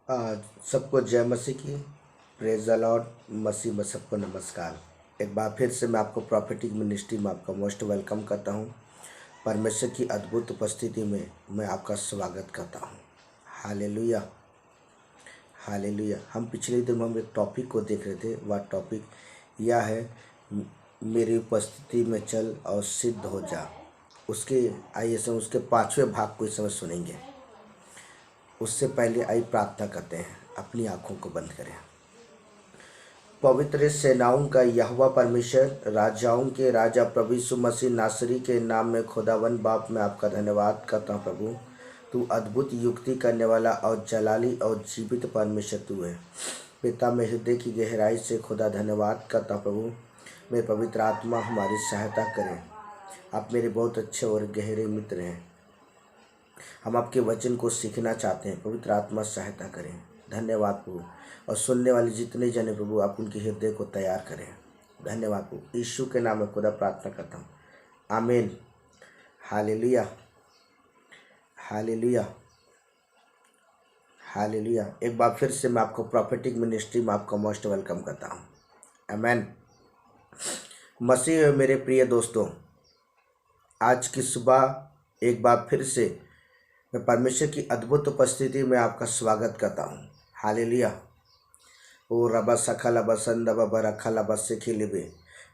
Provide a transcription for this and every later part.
आज सबको जय मसीह की। Praise the Lord. मसीह में सबको नमस्कार। एक बार फिर से मैं आपको प्रॉफिटिक मिनिस्ट्री में आपका मोस्ट वेलकम करता हूँ। परमेश्वर की अद्भुत उपस्थिति में मैं आपका स्वागत करता हूँ। Hallelujah, hallelujah. हम पिछले दिन हम एक टॉपिक को देख रहे थे। वह टॉपिक यह है, मेरी उपस्थिति में चल और सिद्ध हो जा। उसके आइए से उसके 5वें भाग को इस समय सुनेंगे। उससे पहले आई प्रार्थना करते हैं। अपनी आंखों को बंद करें। पवित्र सेनाओं का यहोवा परमेश्वर, राजाओं के राजा प्रभु यीशु मसीह नासरी के नाम में खुदावन बाप मैं आपका धन्यवाद करता हूँ। प्रभु तू अद्भुत युक्ति करने वाला और जलाली और जीवित परमेश्वर तू है। पिता में हृदय की गहराई से खुदा धन्यवाद करता हूँ। प्रभु मेरे पवित्र आत्मा हमारी सहायता करें। आप मेरे बहुत अच्छे और गहरे मित्र हैं। हम आपके वचन को सीखना चाहते हैं। पवित्र आत्मा सहायता करें। धन्यवाद प्रभु। और सुनने वाले जितने जने प्रभु आप उनके हृदय को तैयार करें। धन्यवाद प्रभु। यीशु के नाम में खुदा प्रार्थना करता हूँ, आमीन। Hallelujah, hallelujah, hallelujah. एक बार फिर से मैं आपको प्रॉफिटिक मिनिस्ट्री में आपका मोस्ट वेलकम करता हूँ, आमीन। मसीह में मेरे प्रिय दोस्तों, आज की सुबह एक बार फिर से मैं परमेश्वर की अद्भुत उपस्थिति में आपका स्वागत करता हूँ। हालेलुया। ओ रबा सखला बसंद बरा खला बस खिलिबे।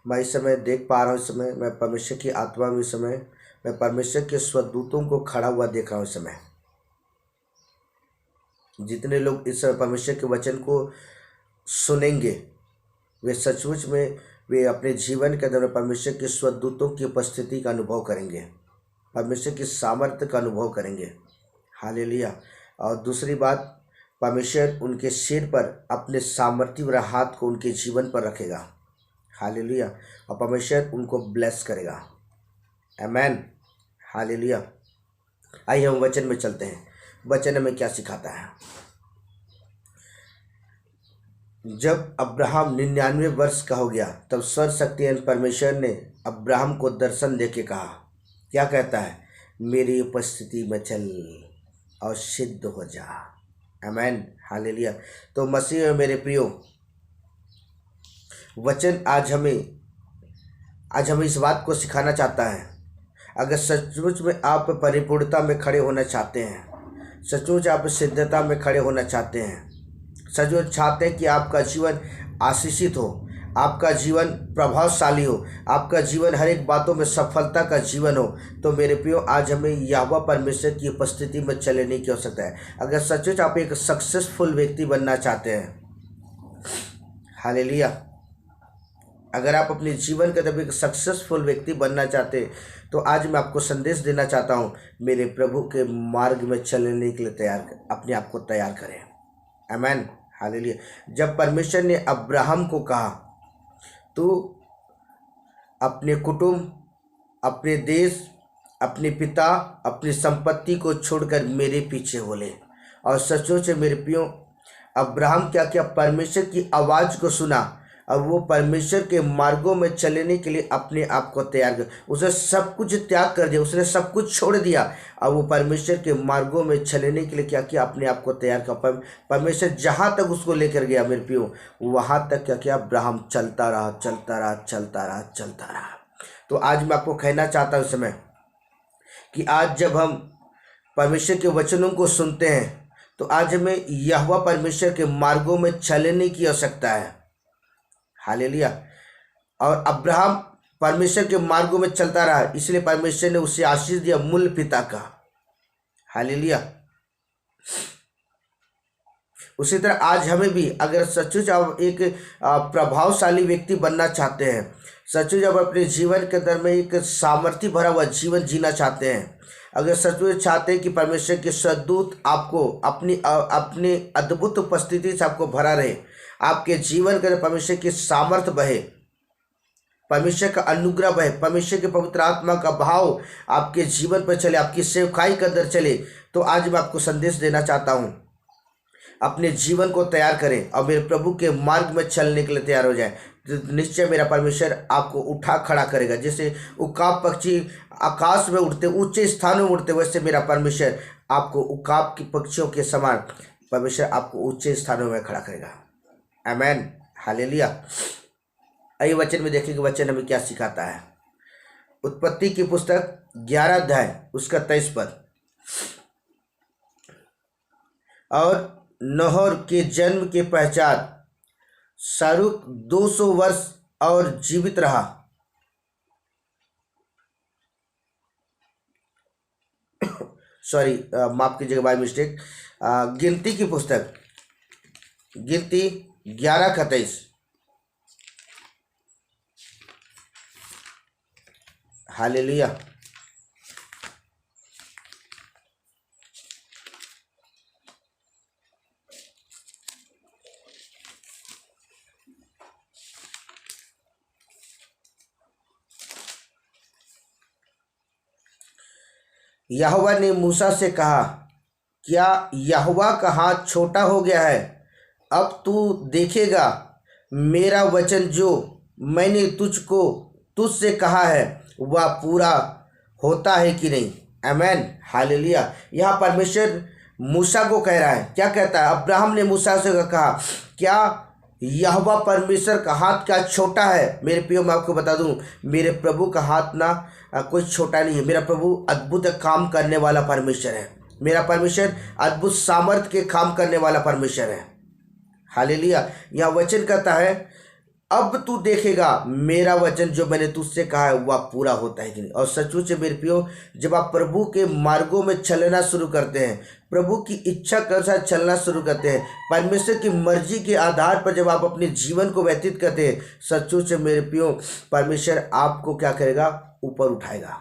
मैं इस समय देख पा रहा हूँ। इस समय मैं परमेश्वर की आत्मा में, इस समय मैं परमेश्वर के स्वदूतों को खड़ा हुआ देख रहा हूँ। इस समय जितने लोग इस समय परमेश्वर के वचन को सुनेंगे वे सचमुच में वे अपने जीवन के अंदर परमेश्वर के स्वदूतों की उपस्थिति का अनुभव करेंगे, परमेश्वर की सामर्थ्य का अनुभव करेंगे। हालेलुया। और दूसरी बात, परमेश्वर उनके सिर पर अपने सामर्थ्य और हाथ को उनके जीवन पर रखेगा। हालेलुया। और परमेश्वर उनको ब्लेस करेगा, आमीन। हालेलुया। आइए हम वचन में चलते हैं। वचन हमें क्या सिखाता है। जब अब्राहम 99 वर्ष का हो गया तब सर्वशक्तिमान परमेश्वर ने अब्राहम को दर्शन देके कहा, क्या कहता है, मेरी उपस्थिति में चल और सिद्ध हो जा, आमीन। हालेलुया। तो मसीह में मेरे प्रियो, वचन आज हमें इस बात को सिखाना चाहता है। अगर सचमुच में आप परिपूर्णता में खड़े होना चाहते हैं, सचमुच आप सिद्धता में खड़े होना चाहते हैं, सचमुच चाहते हैं कि आपका जीवन आशीषित हो, आपका जीवन प्रभावशाली हो, आपका जीवन हर एक बातों में सफलता का जीवन हो, तो मेरे प्रियो आज हमें यहोवा परमेश्वर की उपस्थिति में चलने की आवश्यकता है। अगर सचमुच आप एक सक्सेसफुल व्यक्ति बनना चाहते हैं, हालेलुया, अगर आप अपने जीवन के अंदर एक सक्सेसफुल व्यक्ति बनना चाहते हैं तो आज मैं आपको संदेश देना चाहता हूँ, मेरे प्रभु के मार्ग में चलने के लिए अपने आप को तैयार करें, आमीन। हालेलुया। जब परमेश्वर ने अब्राहम को कहा तू अपने कुटुंब, अपने देश, अपने पिता, अपनी संपत्ति को छोड़कर मेरे पीछे हो ले, और सचमुच मेरे प्रियो अब्राहम क्या किया, परमेश्वर की आवाज़ को सुना और वो परमेश्वर के मार्गों में चलने के लिए अपने आप को तैयार कर, उसने सब कुछ त्याग कर दिया, उसने सब कुछ छोड़ दिया और वो परमेश्वर के मार्गों में चलने के लिए क्या किया, अपने आप को तैयार कर। परमेश्वर जहाँ तक उसको लेकर गया मेरे प्रियो, वहाँ तक क्या किया, अब्राहम चलता रहा, चलता रहा, चलता रहा, चलता रहा। तो आज मैं आपको कहना चाहता हूँ इस समय कि आज जब हम परमेश्वर के वचनों को सुनते हैं तो आज हमें यहोवा परमेश्वर के मार्गों में चलने की आवश्यकता है। हालेलुया। और अब्राहम परमेश्वर के मार्गों में चलता रहा, इसलिए परमेश्वर ने उसे आशीष दिया मूल पिता का। हालेलुया। उसी तरह आज हमें भी, अगर सचमुच आप एक प्रभावशाली व्यक्ति बनना चाहते हैं, सचमुच आप अपने जीवन के अंदर में एक सामर्थ्य भरा हुआ जीवन जीना चाहते हैं, अगर सचमुच चाहते हैं कि परमेश्वर के सद्दूत आपको अपनी अद्भुत उपस्थिति से आपको भरा रहे, आपके जीवन के अंदर परमेश्वर की सामर्थ बहे, परमेश्वर का अनुग्रह बहे, परमेश्वर के पवित्र आत्मा का भाव आपके जीवन पर चले, आपकी सेवकाई के अंदर चले, तो आज मैं आपको संदेश देना चाहता हूँ, अपने जीवन को तैयार करें और मेरे प्रभु के मार्ग में चलने के लिए तैयार हो जाए। निश्चय मेरा परमेश्वर आपको उठा खड़ा करेगा। जैसे उकाब पक्षी आकाश में उड़ते, ऊंचे स्थानों में उड़ते, वैसे मेरा परमेश्वर आपको उकाब की पक्षियों के समान परमेश्वर आपको ऊंचे स्थानों में खड़ा करेगा। आमेन, हालेलुया। आइए वचन में देखेंगे वचन हमें क्या सिखाता है। उत्पत्ति की पुस्तक 11 अध्याय उसका 23 पद। और नहोर के जन्म के पश्चात शारूक 200 वर्ष और जीवित रहा। सॉरी, माफ कीजिएगा, बाय मिस्टेक। गिनती की पुस्तक, गिनती 11 का 23। हालेलुया। यहोवा ने मूसा से कहा, क्या यहोवा का हाथ छोटा हो गया है? अब तू देखेगा मेरा वचन जो मैंने तुझसे कहा है वह पूरा होता है कि नहीं। आमेन, हालेलुया। यहाँ परमेश्वर मूसा को कह रहा है, क्या कहता है? अब्राहम ने मूसा से कहा, क्या यहोवा परमेश्वर का हाथ क्या छोटा है? मेरे प्रियो, मैं आपको बता दूं, मेरे प्रभु का हाथ ना कोई छोटा नहीं है। मेरा प्रभु अद्भुत काम करने वाला परमेश्वर है। मेरा परमेश्वर अद्भुत सामर्थ के काम करने वाला परमेश्वर है। हालेलुया। यह वचन कहता है, अब तू देखेगा मेरा वचन जो मैंने तुझसे कहा है वह पूरा होता है कि नहीं। और सचमुच मेरे प्रियो, जब आप प्रभु के मार्गों में चलना शुरू करते हैं, प्रभु की इच्छा के अनुसार चलना शुरू करते हैं, परमेश्वर की मर्जी के आधार पर जब आप अपने जीवन को व्यतीत करते हैं, सचमुच मेरे प्रियो, परमेश्वर आपको क्या करेगा? ऊपर उठाएगा।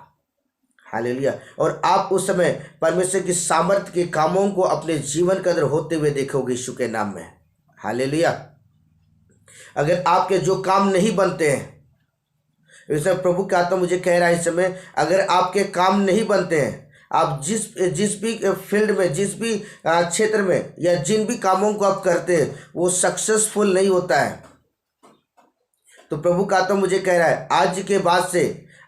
हालेलुया। और आप उस समय परमेश्वर की सामर्थ्य के कामों को अपने जीवन के अंदर होते हुए देखोगे यीशु के नाम में। हालेलुया। अगर आपके जो काम नहीं बनते हैं, इसमें प्रभु का आत्मा मुझे कह रहा है इस समय, अगर आपके काम नहीं बनते हैं, आप जिस भी फील्ड में, जिस भी क्षेत्र में या जिन भी कामों को आप करते हैं वो सक्सेसफुल नहीं होता है, तो प्रभु का आत्मा मुझे कह रहा है आज के बाद से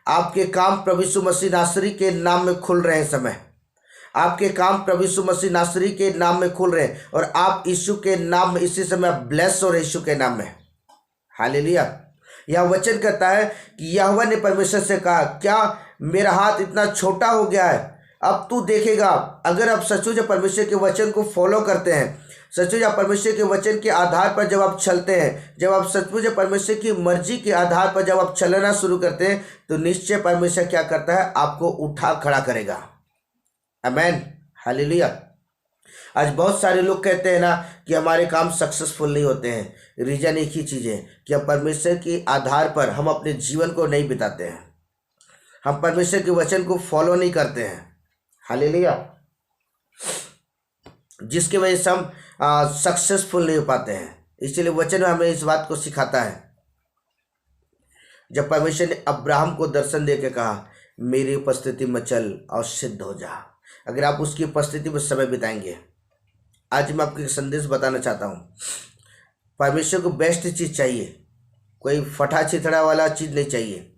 आपके काम प्रभु यीशु मसीह नासरी के नाम में खुल रहे हैं। समय आपके काम प्रभु यीशु मसीह नासरी के नाम में खुल रहे हैं और आप यीशु के नाम में इसी समय ब्लेस हो रहे यीशु के नाम में। हालेलुया। यह वचन कहता है कि यहोवा ने परमेश्वर से कहा, क्या मेरा हाथ इतना छोटा हो गया है? अब तू देखेगा। अगर आप सचमुच परमेश्वर के वचन को फॉलो करते हैं, सचमुच परमेश्वर के वचन के आधार पर जब आप चलते हैं, जब आप सचमुच परमेश्वर की मर्जी के आधार पर जब आप चलना शुरू करते हैं, तो निश्चय परमेश्वर क्या करता है? आपको उठा खड़ा करेगा। आमेन, हालेलुया। आज बहुत सारे लोग कहते हैं ना कि हमारे काम सक्सेसफुल नहीं होते हैं। रीजन एक ही चीज़ है कि हम परमेश्वर के आधार पर हम अपने जीवन को नहीं बिताते हैं, हम परमेश्वर के वचन को फॉलो नहीं करते हैं। हालेलुया। जिसकी वजह से हम सक्सेसफुल नहीं हो पाते हैं। इसलिए वचन हमें इस बात को सिखाता है। जब परमेश्वर ने अब्राहम को दर्शन दे के कहा, मेरी उपस्थिति में चल और सिद्ध हो जा। अगर आप उसकी उपस्थिति में समय बिताएंगे, आज मैं आपको एक संदेश बताना चाहता हूँ। परमेश्वर को बेस्ट चीज़ चाहिए, कोई फटा छिथड़ा वाला चीज़ नहीं चाहिए।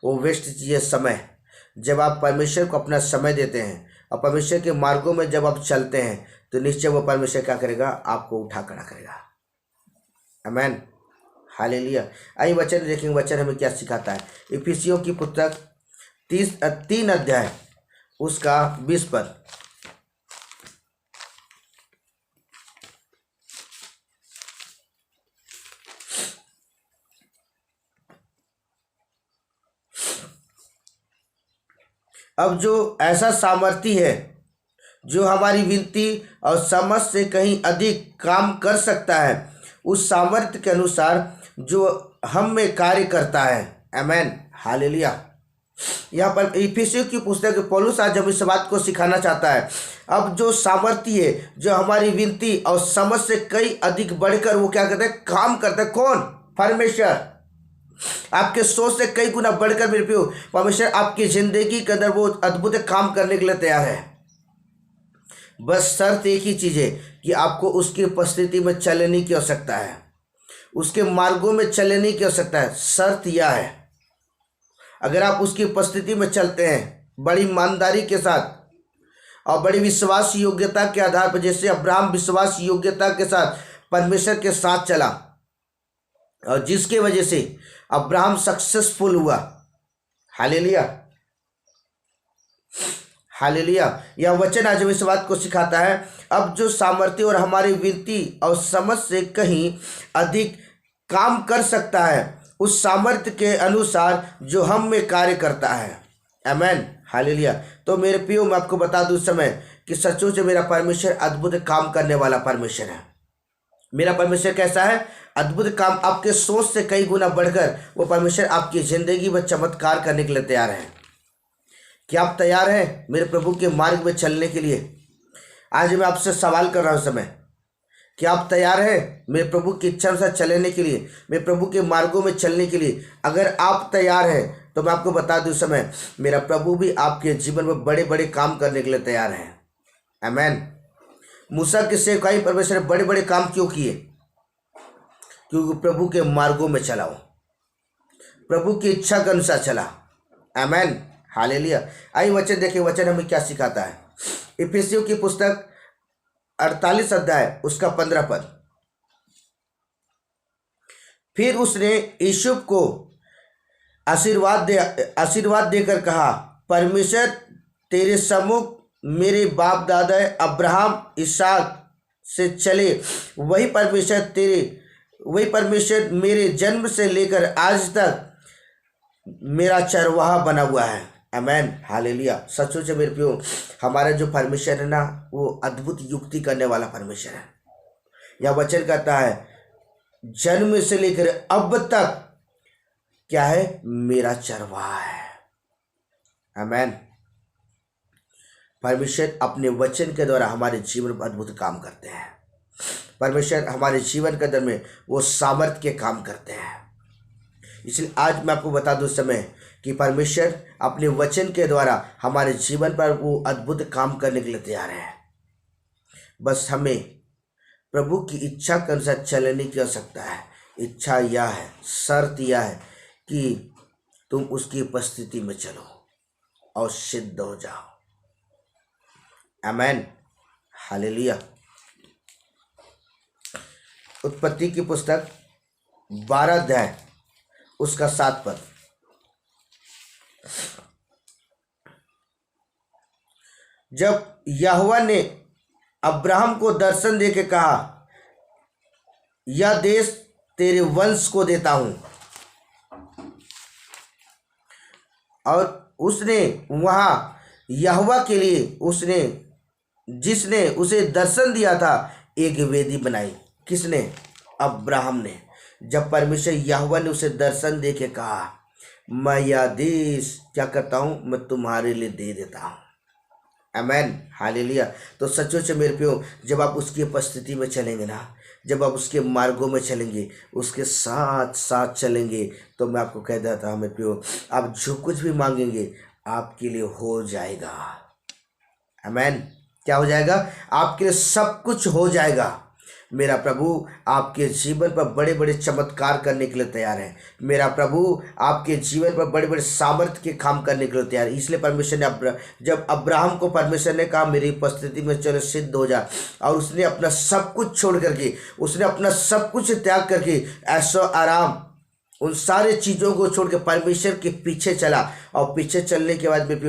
वो बेस्ट चीज़ है समय। जब आप परमेश्वर को अपना समय देते हैं और परमेश्वर के मार्गों में जब आप चलते हैं, तो निश्चय वो परमेश्वर क्या करेगा? आपको उठा खड़ा करेगा। आमेन, हालेलुया। आइए वचन देखेंगे, वचन हमें क्या सिखाता है। इफिसियों की पुस्तक 3 अध्याय उसका 20 पद। अब जो ऐसा सामर्थी है जो हमारी विनती और समझ से कहीं अधिक काम कर सकता है, उस सामर्थ्य के अनुसार जो हम में कार्य करता है। आमेन, हालेलुया। यहाँ पर इफिसियों की पुस्तक पौलुस आज हम इस बात को सिखाना चाहता है। अब जो सामर्थ्य है जो हमारी विनती और समझ से कई अधिक बढ़कर वो क्या करता है? काम करता है। कौन? परमेश्वर। आपके सोच से कई गुना बढ़कर मेरे प्रियो परमेश्वर आपकी जिंदगी के अंदर वो अद्भुत काम करने के लिए तैयार है। बस शर्त एक ही चीज है कि आपको उसकी उपस्थिति में चलने की आवश्यकता है, उसके मार्गों में चलने की आवश्यकता है। शर्त यह है, अगर आप उसकी उपस्थिति में चलते हैं बड़ी ईमानदारी के साथ, और बड़ी विश्वास योग्यता के आधार पर, जैसे अब्राहम विश्वास योग्यता के साथ परमेश्वर के साथ चला और जिसके वजह से अब्राहम सक्सेसफुल हुआ। Hallelujah, hallelujah. यह वचन आज हमें इस बात को सिखाता है, अब जो सामर्थ्य और हमारी वृत्ति और समझ से कहीं अधिक काम कर सकता है, उस सामर्थ्य के अनुसार जो हम में कार्य करता है। आमेन, हालेलुया। तो मेरे प्रियो, मैं आपको बता दूं इस समय कि सचों से मेरा परमेश्वर अद्भुत काम करने वाला परमेश्वर है। मेरा परमेश्वर कैसा है? अद्भुत काम, आपके सोच से कई गुना बढ़कर वो परमेश्वर आपकी जिंदगी में चमत्कार करने के लिए तैयार है। क्या आप तैयार हैं मेरे प्रभु के मार्ग में चलने के लिए? आज मैं आपसे सवाल कर रहा हूं समय, क्या आप तैयार हैं मेरे प्रभु की इच्छा अनुसार चलने के लिए, मेरे प्रभु के मार्गों में चलने के लिए? अगर आप तैयार हैं तो मैं आपको बता दूं समय, मेरा प्रभु भी आपके जीवन में बड़े बड़े काम करने के लिए तैयार है। आमेन। मूसा के सेवकाई परमेश्वर ने बड़े बड़े काम क्यों किए? क्योंकि प्रभु के मार्गों में चला, प्रभु की इच्छा के अनुसार चला। आमेन, हालेलुया। आइए वचन देखिए, वचन हमें क्या सिखाता है। इफिसियों की पुस्तक 48 अध्याय उसका 15 पद। फिर उसने यूसुफ को आशीर्वाद देकर कहा, परमेश्वर तेरे सम्मुख मेरे बाप दादा अब्राहम इसहाक से चले वही परमेश्वर मेरे जन्म से लेकर आज तक मेरा चरवाहा बना हुआ है। आमेन, हालेलुया। सचमुच मेरे प्रियो, हमारा जो परमेश्वर है ना, वो अद्भुत युक्ति करने वाला परमेश्वर है। यह वचन कहता है, जन्म से लेकर अब तक क्या है? मेरा चरवाहा है। आमेन। परमेश्वर अपने वचन के द्वारा हमारे जीवन में अद्भुत काम करते हैं। परमेश्वर हमारे जीवन के अंदर में वो सामर्थ्य के काम करते हैं। इसलिए आज मैं आपको बता दूं समय कि परमेश्वर अपने वचन के द्वारा हमारे जीवन पर वो अद्भुत काम करने के लिए तैयार है। बस हमें प्रभु की इच्छा के अनुसार चलने की आवश्यकता है। इच्छा यह है, शर्त यह है कि तुम उसकी उपस्थिति में चलो और सिद्ध हो जाओ। आमेन, हालेलुया। उत्पत्ति की पुस्तक 12 अध्याय उसका 7 पद। जब यहोवा ने अब्राहम को दर्शन देके कहा, यह देश तेरे वंश को देता हूं, और उसने वहां यहोवा के लिए जिसने उसे दर्शन दिया था एक वेदी बनाई। किसने? अब्राहम ने। जब परमेश्वर यहोवा ने उसे दर्शन दे के कहा, मैं यह देश क्या करता हूँ? मैं तुम्हारे लिए दे देता हूँ। आमेन, हालेलुया। तो सचमुच मेरे प्रियो, जब आप उसकी उपस्थिति में चलेंगे ना, जब आप उसके मार्गों में चलेंगे, उसके साथ साथ चलेंगे, तो मैं आपको कह देता हूँ मेरे प्रियो, आप जो कुछ भी मांगेंगे आपके लिए हो जाएगा। आमेन। क्या हो जाएगा? आपके लिए सब कुछ हो जाएगा। मेरा प्रभु आपके जीवन पर बड़े बड़े चमत्कार करने के लिए तैयार है। मेरा प्रभु आपके जीवन पर बड़े बड़े सामर्थ्य के काम करने के लिए तैयार है। इसलिए परमेश्वर ने जब अब्राहम को परमेश्वर ने कहा, मेरी उपस्थिति में चलो सिद्ध हो जा, और उसने अपना सब कुछ छोड़ करके, उसने अपना सब कुछ त्याग करके, ऐशो आराम, उन सारे चीज़ों को छोड़ के परमेश्वर के पीछे चला। और पीछे चलने के बाद में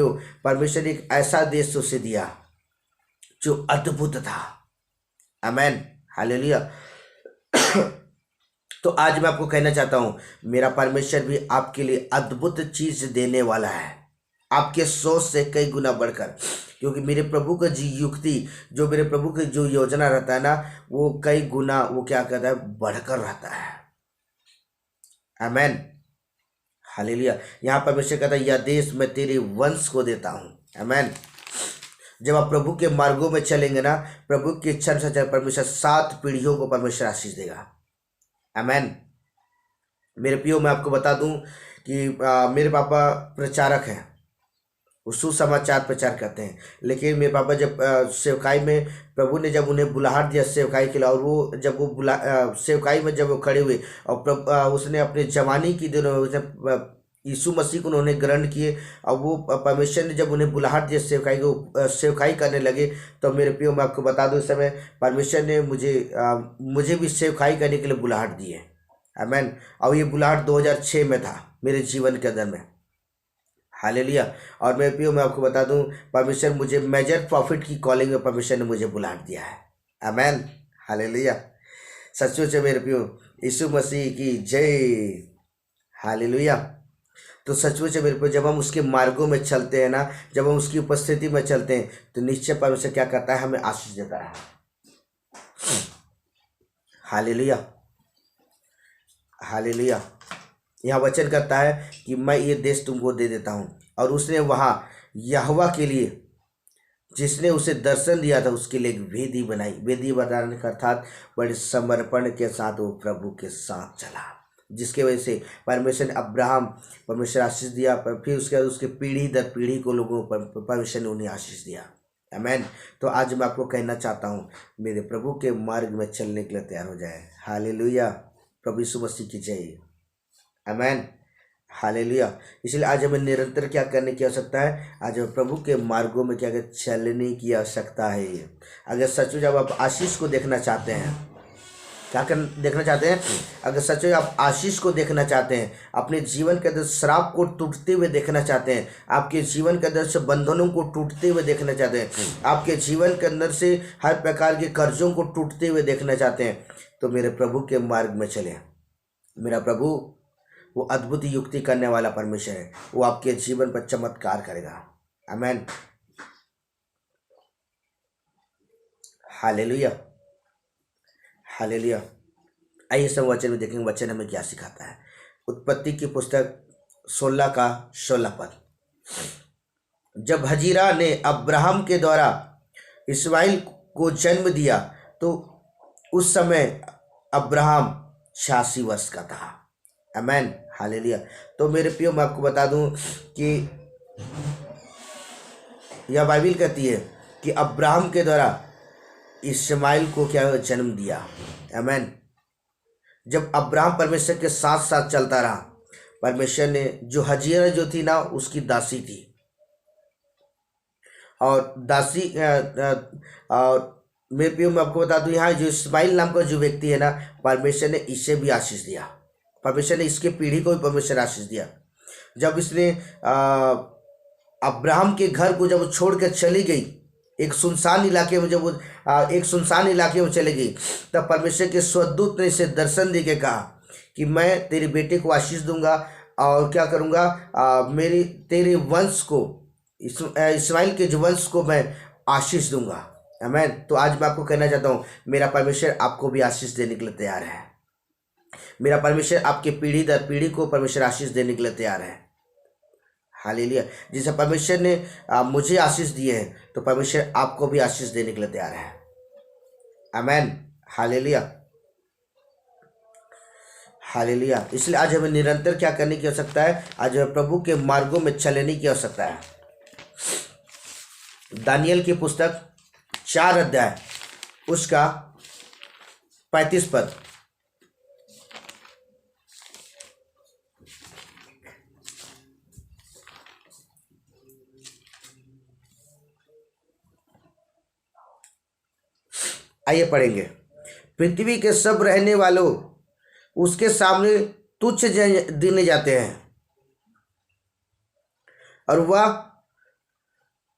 परमेश्वर ने एक ऐसा देश उसे दिया जो अद्भुत था। आमेन, हालेलुया। तो आज मैं आपको कहना चाहता हूं, मेरा परमेश्वर भी आपके लिए अद्भुत चीज देने वाला है, आपके सोच से कई गुना बढ़कर। क्योंकि मेरे प्रभु का जी युक्ति, जो मेरे प्रभु की जो योजना रहता है ना, वो कई गुना वो क्या कहता है? बढ़कर रहता है। आमेन, हालेलुया। यहाँ परमेश्वर कहता है, यह देश मैं तेरे वंश को देता हूँ। आमेन। जब आप प्रभु के मार्गों में चलेंगे ना, प्रभु की इच्छा से परमेश्वर 7 पीढ़ियों को परमेश्वर आशीष देगा। आमेन। मेरे प्रियो, मैं आपको बता दूं कि मेरे पापा प्रचारक हैं, वो सुसमाचार प्रचार करते हैं। लेकिन मेरे पापा जब सेवकाई में, प्रभु ने जब उन्हें बुलाहट दिया सेवकाई के लिए, और वो जब वो सेवकाई में जब वो खड़े हुए, और उसने अपने जवानी की दिनों में यीशु मसीह को उन्होंने ग्रहण किए। और वो परमेश्वर ने जब उन्हें बुलाहट दिए सेवकाई को, सेवकाई करने लगे, तो मेरे प्रियो मैं आपको बता दूं, इस समय परमेश्वर ने मुझे भी सेवकाई करने के लिए बुलाहट दी है। आमीन। और ये बुलाहट 2006 में था मेरे जीवन के अंदर में। हालेलुया। और मेरे प्रियो मैं आपको बता दूं, परमेश्वर मुझे मेजर प्रॉफिट की कॉलिंग में परमेश्वर ने मुझे बुलाहट दिया है। आमीन। हालेलुया। सचमुच है मेरे प्रियो, यीशु मसीह की जय। हालेलुया। तो सचमुच है मेरे प्रियो, जब हम उसके मार्गों में चलते हैं ना, जब हम उसकी उपस्थिति में चलते हैं, तो निश्चय परमेश्वर क्या करता है, हमें आशीष देता है। हालेलुया। हालेलुया। यहाँ वचन करता है कि मैं ये देश तुमको दे देता हूँ। और उसने वहाँ यहोवा के लिए, जिसने उसे दर्शन दिया था, उसके लिए एक वेदी बनाई। वेदी बनाने का अर्थात बड़े समर्पण के साथ वो प्रभु के साथ चला, जिसके वजह से परमेश्वर ने परमेश्वर आशीष दिया। फिर उसके बाद उसके पीढ़ी दर पीढ़ी को लोगों पर परमेश्वर ने उन्हें आशीष दिया। आमीन। तो आज मैं आपको कहना चाहता हूँ, मेरे प्रभु के मार्ग में चलने के लिए तैयार हो जाए। हालेलुया। प्रभु यीशु मसीह की जय। आमीन। हालेलुया। इसलिए आज हमें निरंतर क्या करने की आवश्यकता है, आज हमें प्रभु के मार्गों में क्या चलने की आवश्यकता है। अगर सचमुच जब आप आशीष को देखना चाहते हैं, देखना चाहते हैं, अगर सचमुच आप आशीष को देखना चाहते हैं, अपने जीवन के अंदर श्राप को टूटते हुए देखना चाहते हैं, आपके जीवन के अंदर से बंधनों को टूटते हुए देखना चाहते हैं, आपके जीवन के अंदर से हर प्रकार के कर्जों को टूटते हुए देखना चाहते हैं, तो मेरे प्रभु के मार्ग में चले। मेरा प्रभु वो अद्भुत युक्ति करने वाला परमेश्वर है, वो आपके जीवन पर चमत्कार करेगा। आमीन। हालेलुया। हालेलुया। आइए सब वचन में देखेंगे, वचन हमें क्या सिखाता है। उत्पत्ति की पुस्तक 16 का 16 पद। जब हजीरा ने अब्राहम के द्वारा इस्माइल को जन्म दिया, तो उस समय अब्राहम 86 वर्ष का था। आमीन। हालेलुया। तो मेरे प्रियो मैं आपको बता दूं कि यह बाइबल कहती है कि अब्राहम के द्वारा इस्माइल को क्या जन्म दिया। आमीन। जब अब्राहम परमेश्वर के साथ साथ चलता रहा, परमेश्वर ने जो हजीरा जो थी ना, उसकी दासी थी, और दासी और मेरे प्रियो मैं आपको बता दूं, यहाँ जो इस्माइल नाम का जो व्यक्ति है ना, परमेश्वर ने इसे भी आशीष दिया। परमेश्वर ने इसके पीढ़ी को भी परमेश्वर आशीष दिया। जब इसने अब्राहम के घर को जब छोड़कर चली गई, एक सुनसान इलाके में, जब वो एक सुनसान इलाके में चली गई, तब परमेश्वर के स्वर्गदूत ने इसे दर्शन दे के कहा कि मैं तेरे बेटे को आशीष दूंगा और क्या करूंगा, तेरे वंश को, इस्माइल के जो वंश को मैं आशीष दूंगा। आमीन। तो आज मैं आपको कहना चाहता हूँ, मेरा परमेश्वर आपको भी आशीष देने के लिए तैयार है। मेरा परमेश्वर आपके पीढ़ी दर पीढ़ी को परमेश्वर आशीष देने के लिए तैयार है। हालेलुया। जिसे परमेश्वर ने मुझे आशीष दिए है, तो परमेश्वर आपको भी आशीष देने के लिए तैयार है। आमीन। हालेलुया। हालेलुया। इसलिए आज हमें निरंतर क्या करने की आवश्यकता है, आज हमें प्रभु के मार्गों में चलने की आवश्यकता है। दानियल की पुस्तक 4 अध्याय उसका 35 पद। आइए पढ़ेंगे। पृथ्वी के सब रहने वालों उसके सामने तुच्छ गिने जाते हैं, और वह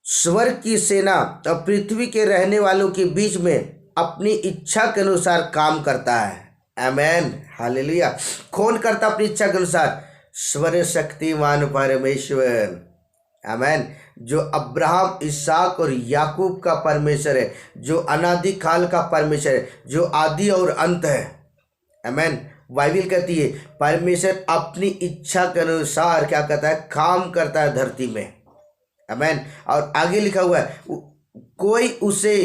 स्वर्ग की सेना और पृथ्वी के रहने वालों के बीच में अपनी इच्छा के अनुसार काम करता है। आमीन। हालेलुया। कौन करता अपनी इच्छा के अनुसार? सर्वशक्तिमान परमेश्वर। आमीन। जो अब्राहम, इसहाक और याकूब का परमेश्वर है, जो अनादि काल का परमेश्वर है, जो आदि और अंत है। आमीन। बाइबल कहती है परमेश्वर अपनी इच्छा के अनुसार क्या करता है, काम करता है धरती में। आमीन। और आगे लिखा हुआ है, कोई उसे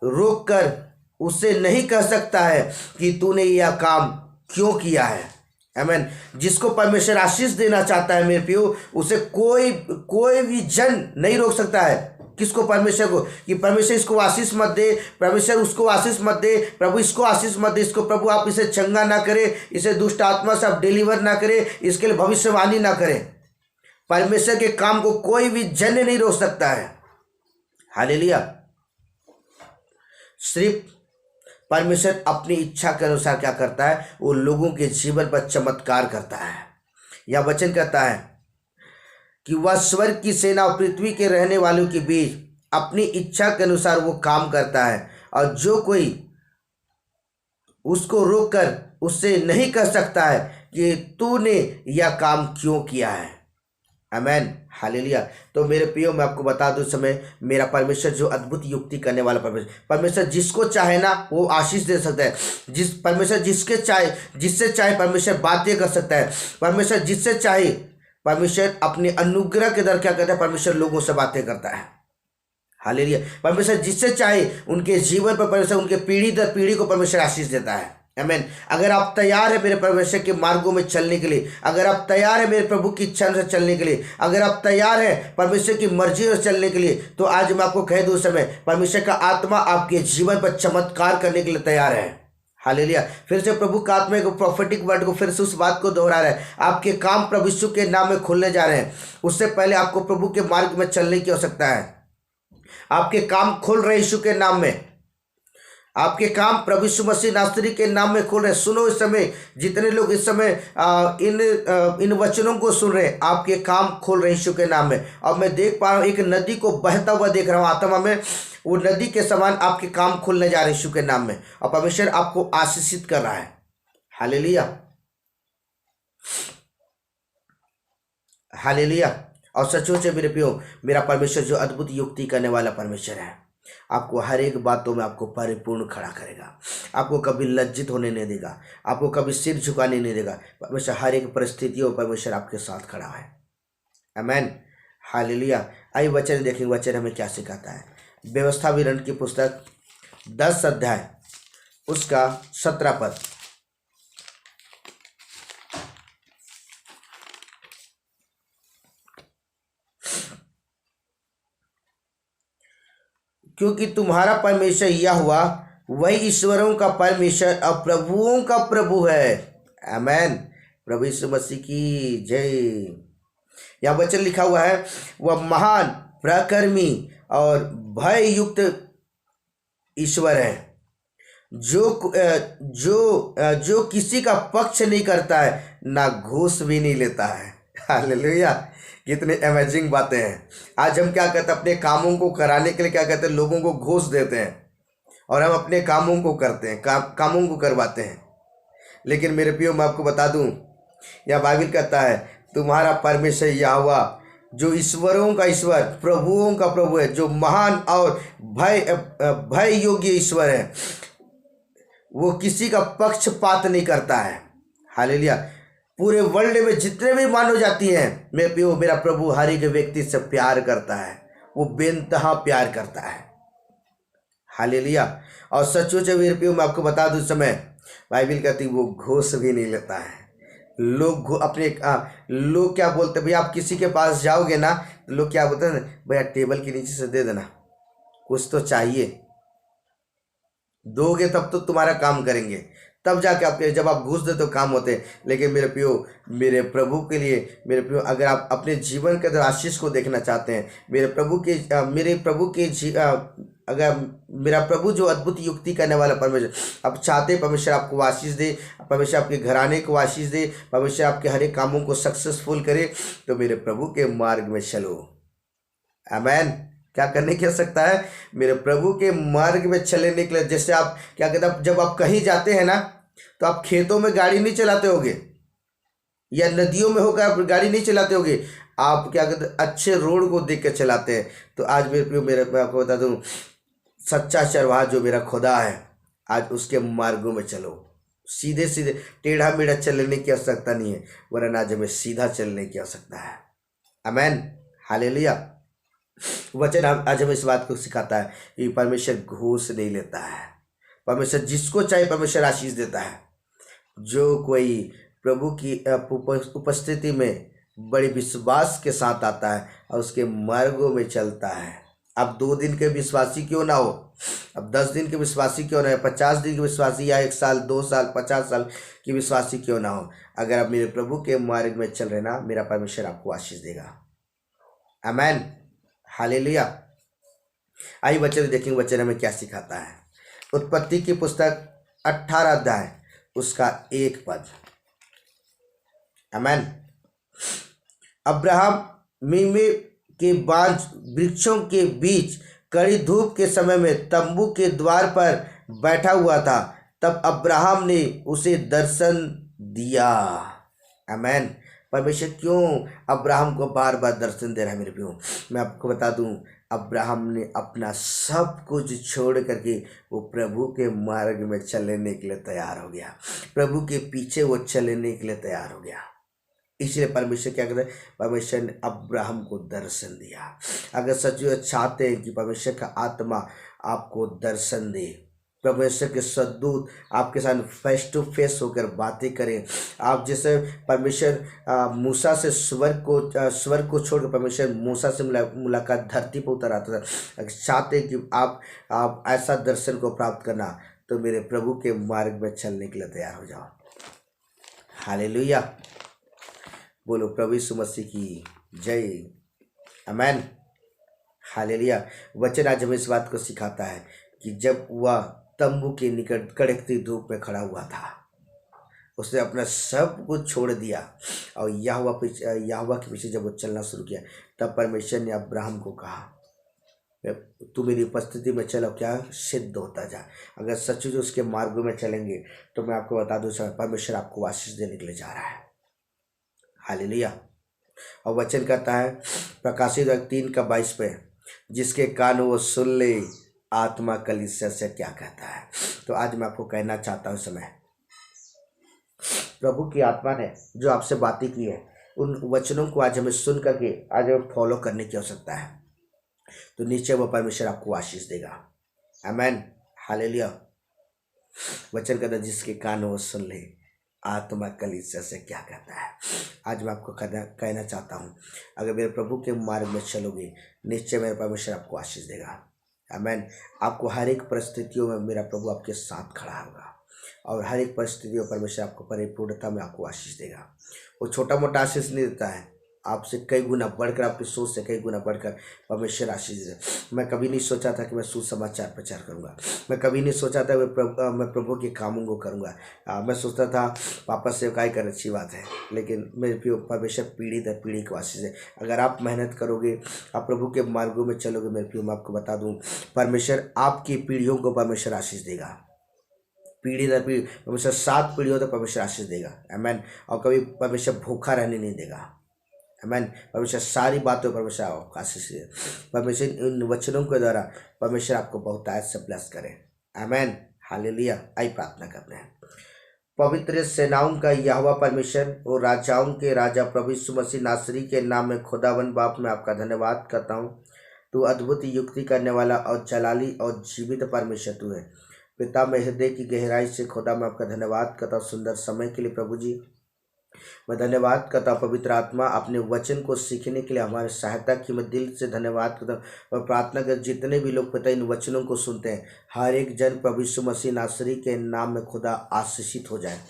रोककर उसे नहीं कह सकता है कि तूने यह काम क्यों किया है। आमीन। जिसको परमेश्वर आशीष देना चाहता है मेरे प्रियो, उसे कोई भी जन नहीं रोक सकता है किसको? परमेश्वर को, कि परमेश्वर इसको आशीष मत दे, परमेश्वर उसको आशीष मत दे, प्रभु इसको आशीष मत दे, इसको प्रभु आप इसे चंगा ना करे, इसे दुष्ट आत्मा से आप डिलीवर ना करे, इसके लिए भविष्यवाणी ना करें। परमेश्वर के काम को कोई भी जन नहीं रोक सकता है। हालेलुया। सिर्फ परमेश्वर अपनी इच्छा के अनुसार क्या करता है? वो लोगों के जीवन पर चमत्कार करता है। यह वचन कहता है कि वह स्वर्ग की सेना और पृथ्वी के रहने वालों के बीच अपनी इच्छा के अनुसार वो काम करता है, और जो कोई उसको रोककर उससे नहीं कह सकता है कि तूने यह काम क्यों किया है। आमेन, हालेलुया। तो मेरे प्रियो, मैं आपको बता दूं, समय मेरा परमेश्वर जो अद्भुत युक्ति करने वाला परमेश्वर जिसको चाहे ना वो आशीष दे सकता है। परमेश्वर जिससे चाहे परमेश्वर बातें कर सकता है। परमेश्वर जिससे चाहे, परमेश्वर अपने अनुग्रह के द्वारा क्या करता है? परमेश्वर लोगों से बातें करता है। हालेलुया। परमेश्वर जिससे चाहे उनके जीवन पर परमेश्वर उनके पीढ़ी दर पीढ़ी को परमेश्वर आशीष देता है। आमीन। अगर आप तैयार है मेरे परमेश्वर के मार्गों में चलने के लिए, अगर आप तैयार है मेरे प्रभु की इच्छा से चलने के लिए, अगर आप तैयार है परमेश्वर की मर्जी से चलने के लिए, तो आज मैं आपको कह दूं, समय परमेश्वर का आत्मा आपके जीवन पर चमत्कार करने के लिए तैयार है। हालेलुया। फिर से प्रभु का आत्मा को प्रोफेटिक वर्ड को फिर से उस बात को दोहरा रहा है। आपके काम प्रभु यीशु के नाम में खुलने जा रहे हैं। उससे पहले आपको प्रभु के मार्ग में चलने की आवश्यकता है। आपके काम खुल रहे यीशु के नाम में, आपके काम प्रभु यीशु मसीह नासरी के नाम में खुल रहे। सुनो, इस समय जितने लोग इस समय इन वचनों को सुन रहे हैं, आपके काम खुल रहे यीशु के नाम में। और मैं देख पा रहा हूँ एक नदी को बहता हुआ देख रहा हूँ आत्मा में। वो नदी के समान आपके काम खुलने जा रहे यीशु के नाम में, और परमेश्वर आपको आशीषित कर रहा है। Hallelujah, hallelujah. और सचमुच है मेरे प्रियो, मेरा परमेश्वर जो अद्भुत युक्ति करने वाला परमेश्वर है, आपको हर एक बातों में आपको परिपूर्ण खड़ा करेगा। आपको कभी लज्जित होने नहीं देगा, आपको कभी सिर झुकाने नहीं देगा। परमेश्वर हर एक परिस्थितियों परमेश्वर आपके साथ खड़ा है। आमीन, हालेलुया। आइए वचन देखेंगे, वचन हमें क्या सिखाता है। व्यवस्था विवरण की पुस्तक 10 अध्याय उसका 17 पद। क्योंकि तुम्हारा परमेश्वर यहोवा वही ईश्वरों का परमेश्वर और प्रभुओं का प्रभु है। आमीन। प्रभु यीशु मसीह की जय। यहाँ वचन लिखा हुआ है, वह महान प्रकर्मी और भय युक्त ईश्वर है, जो किसी का पक्ष नहीं करता है, ना घूस भी नहीं लेता है। हालेलुया। कितने अमेजिंग बातें हैं। आज हम क्या करते हैं? अपने कामों को कराने के लिए क्या कहते हैं? लोगों को घूस देते हैं, और हम अपने कामों को करते हैं, कामों को करवाते हैं। लेकिन मेरे प्रियो, मैं आपको बता दूं, यह बाइबल कहता है, तुम्हारा परमेश्वर यहोवा जो ईश्वरों का ईश्वर, प्रभुओं का प्रभु है, जो महान और भय योग्य ईश्वर है, वो किसी का पक्षपात नहीं करता है। हालेलुया। पूरे वर्ल्ड में जितने भी मानव जाति हैं, मेरे प्रियो, मेरा प्रभु हर एक व्यक्ति से प्यार करता है। वो बेइंतहा प्यार करता है। हालेलुया। और सचमुच मेरे प्रियो, मैं आपको बता दूं, समय बाइबल कहती वो घूस भी नहीं लेता है। लोग क्या बोलते हैं? भैया आप किसी के पास जाओगे ना, तो लोग क्या बोलते हैं? भैया टेबल के नीचे से दे देना, कुछ तो चाहिए, दोगे तब तो तुम्हारा काम करेंगे, तब जाके आपके, जब आप घूस दे तो काम होते हैं। लेकिन मेरे प्रियो, मेरे प्रभु के लिए, मेरे प्रियो, अगर आप अपने जीवन के अंदर आशीष को देखना चाहते हैं, अगर मेरा प्रभु जो अद्भुत युक्ति करने वाला परमेश्वर, आप चाहते हैं परमेश्वर आपको आशीष दे, परमेश्वर आपके घराने को आशीष दे, परमेश्वर आपके हर एक कामों को सक्सेसफुल करे, तो मेरे प्रभु के मार्ग में चलो। आमीन। क्या करने की आवश्यकता है? मेरे प्रभु के मार्ग में चलने के लिए। जैसे आप क्या कहते हैं, जब आप कहीं जाते हैं ना, तो आप खेतों में गाड़ी नहीं चलाते होगे, या नदियों में होकर आप गाड़ी नहीं चलाते होगे, आप क्या कहते हैं, अच्छे रोड को देख कर चलाते हैं। तो आज मैं आपको बता दूं, सच्चा चरवाहा जो मेरा खुदा है, आज उसके मार्गों में चलो। सीधे सीधे टेढ़ा मेढ़ा चलने की आवश्यकता नहीं है, वरना आज हमें सीधा चलने की आवश्यकता है। आमीन, हालेलुया। वचन आज हमें इस बात को सिखाता है कि परमेश्वर घूस नहीं लेता है। परमेश्वर जिसको चाहे परमेश्वर आशीष देता है। जो कोई प्रभु की उपस्थिति में बड़े विश्वास के साथ आता है और उसके मार्गों में चलता है, अब 2 दिन के विश्वासी क्यों ना हो, अब 10 दिन के विश्वासी क्यों ना हो, 50 दिन के विश्वासी, या 1 साल 2 साल 50 साल की विश्वासी क्यों ना हो, अगर आप मेरे प्रभु के मार्ग में चल रहे ना, मेरा परमेश्वर आपको आशीष देगा। आमेन, हालेलुया। आइए वचन देखेंगे, वचन हमें क्या सिखाता है। उत्पत्ति की पुस्तक 18 अध्याय उसका 1 पद। आमेन। अब्राहम मीमे के बांज वृक्षों के बीच कड़ी धूप के समय में तंबू के द्वार पर बैठा हुआ था। तब अब्राहम ने उसे दर्शन दिया। आमेन। परमेश्वर क्यों अब्राहम को बार बार दर्शन दे रहा है मेरे प्रियो? मैं आपको बता दूं, अब्राहम ने अपना सब कुछ छोड़ करके वो प्रभु के मार्ग में चलने के लिए तैयार हो गया, प्रभु के पीछे वो चलने के लिए तैयार हो गया। इसलिए परमेश्वर क्या कहते हैं, परमेश्वर ने अब्राहम को दर्शन दिया। अगर सच में चाहते हैं कि परमेश्वर का आत्मा आपको दर्शन दे, परमेश्वर के सद्दूत आपके साथ फेस टू फेस होकर बातें करें, आप जैसे परमेश्वर मूसा से स्वर्ग को छोड़कर परमेश्वर मूसा से मुलाकात धरती पर उतर आता था। अगर चाहते हैं कि आप ऐसा दर्शन को प्राप्त करना, तो मेरे प्रभु के मार्ग में चलने के लिए तैयार हो जाओ। हालेलुया, बोलो प्रभु यीशु मसीह की जय। आमेन, हालेलुया। वचन आज हमें इस बात को सिखाता है कि जब वह तंबू के निकट कड़कती धूप में खड़ा हुआ था, उसने अपना सब कुछ छोड़ दिया और यहोवा के पीछे जब वो चलना शुरू किया, तब परमेश्वर ने अब्राहम को कहा, तू मेरी उपस्थिति में चलो, क्या सिद्ध होता जा। अगर सचमुच उसके मार्गों में चलेंगे तो मैं आपको बता दूं, परमेश्वर आपको आशीष देने के लिए जा रहा है। हालेलुया। और वचन कहता है प्रकाशित 3:22 पे, जिसके कान वो सुन ले आत्मा कलीसिया से क्या कहता है। तो आज मैं आपको कहना चाहता हूँ, समय प्रभु की आत्मा ने जो आपसे बातें की है, उन वचनों को आज हमें सुन करके आज हमें फॉलो करने की आवश्यकता है। तो नीचे वो परमेश्वर आपको आशीष देगा। आमेन, हालेलुया। वचन कहता है जिसके कान वो सुन ले आत्मा कलीसिया से क्या कहता है। आज मैं आपको कहना चाहता हूँ, अगर मेरे प्रभु के मार्ग में चलोगे, निश्चय मेरे परमेश्वर आपको आशीष देगा। आमेन। आपको हर एक परिस्थितियों में मेरा प्रभु आपके साथ खड़ा होगा और हर एक परिस्थितियों में परमेश्वर आपको परिपूर्णता में आपको आशीष देगा। वो छोटा मोटा आशीष नहीं देता है, आपसे कई गुना बढ़कर, आपकी सोच से कई गुना बढ़कर परमेश्वर आशीष दे। मैं कभी नहीं सोचा था कि मैं सुसमाचार प्रचार करूंगा, मैं कभी नहीं सोचा था मैं प्रभु के कामों को करूंगा। मैं सोचता था पापा सेवकाई कर अच्छी बात है, लेकिन मेरे प्रिय परमेश्वर पीढ़ी दर पीढ़ी को आशीष है। अगर आप मेहनत करोगे, आप प्रभु के मार्गों में चलोगे, मेरे प्रिय मैं आपको बता दूँ, परमेश्वर आपकी पीढ़ियों को परमेश्वर आशीष देगा। पीढ़ी दर पीढ़ी परमेश्वर 7 पीढ़ियों तक परमेश्वर आशीष देगा। आमेन। और कभी परमेश्वर भूखा रहने नहीं देगा। आमेन। परमेश्वर सारी बातों पर परमेश्वर आपको आशीष दे। परमेश्वर इन वचनों के द्वारा परमेश्वर आपको बहुत आयत से ब्लेस करे। Amen, hallelujah. आई प्रार्थना करते हैं। पवित्र सेनाओं का यहोवा परमेश्वर और राजाओं के राजा प्रभु यीशु मसीह नासरी के नाम में खुदावन बाप में आपका धन्यवाद करता हूँ। तू अद्भुत युक्ति करने वाला और जलाली और जीवित परमेश्वर तू है। पिता में हृदय की गहराई से खुदा मैं आपका धन्यवाद करता हूँ सुंदर समय के लिए। प्रभु जी मैं धन्यवाद करता हूँ पवित्र आत्मा, अपने वचन को सीखने के लिए हमारी सहायता की। मैं दिल से धन्यवाद करता हूँ और प्रार्थना कर जितने भी लोग पिता इन वचनों को सुनते हैं, हर एक जन प्रभु यीशु मसीह नासरी के नाम में खुदा आशीषित हो जाए।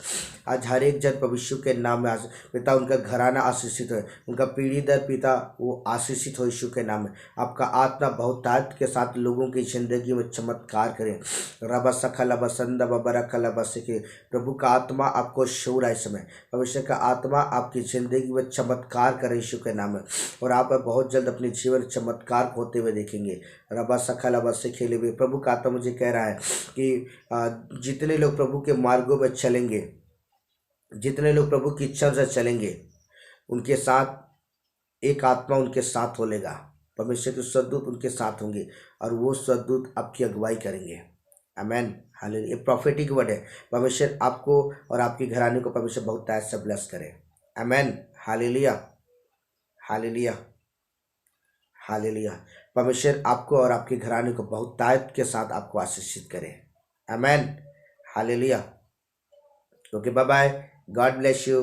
आज हर एक जन प्रभु यीशु के नाम में पिता उनका घराना आशीषित हो, उनका पीढ़ी दर पिता वो आशीषित हो यीशु के नाम में। आपका आत्मा बहुतायत के साथ लोगों की जिंदगी में चमत्कार करें। रबा सखल बसंद बबरा खल बसके, प्रभु का आत्मा आपको शोर है। समय भविष्य का आत्मा आपकी ज़िंदगी में चमत्कार करे यीशु के नाम में, और आप बहुत जल्द अपने जीवन चमत्कार होते हुए देखेंगे। रबा सखा लबा से खेले हुए प्रभु का आत्मा मुझे कह रहा है कि जितने लोग प्रभु के मार्गों में चलेंगे, जितने लोग प्रभु की इच्छा से चलेंगे, उनके साथ एक आत्मा उनके साथ होलेगा। परमेश्वर के स्वर्गदूत उनके साथ होंगे और वो स्वर्गदूत आपकी अगुवाई करेंगे। आमेन, हालेलुया। ये प्रॉफिटिक वर्ड है। परमेश्वर आपको और आपकी घराने को परमेश्वर बहुत तायत से ब्लेस करे। Amen, hallelujah, hallelujah, hallelujah. परमेश्वर आपको और आपके घराने को बहुत तायत के साथ आपको आशीषित करे। Amen, hallelujah. Okay, bye bye, God bless you.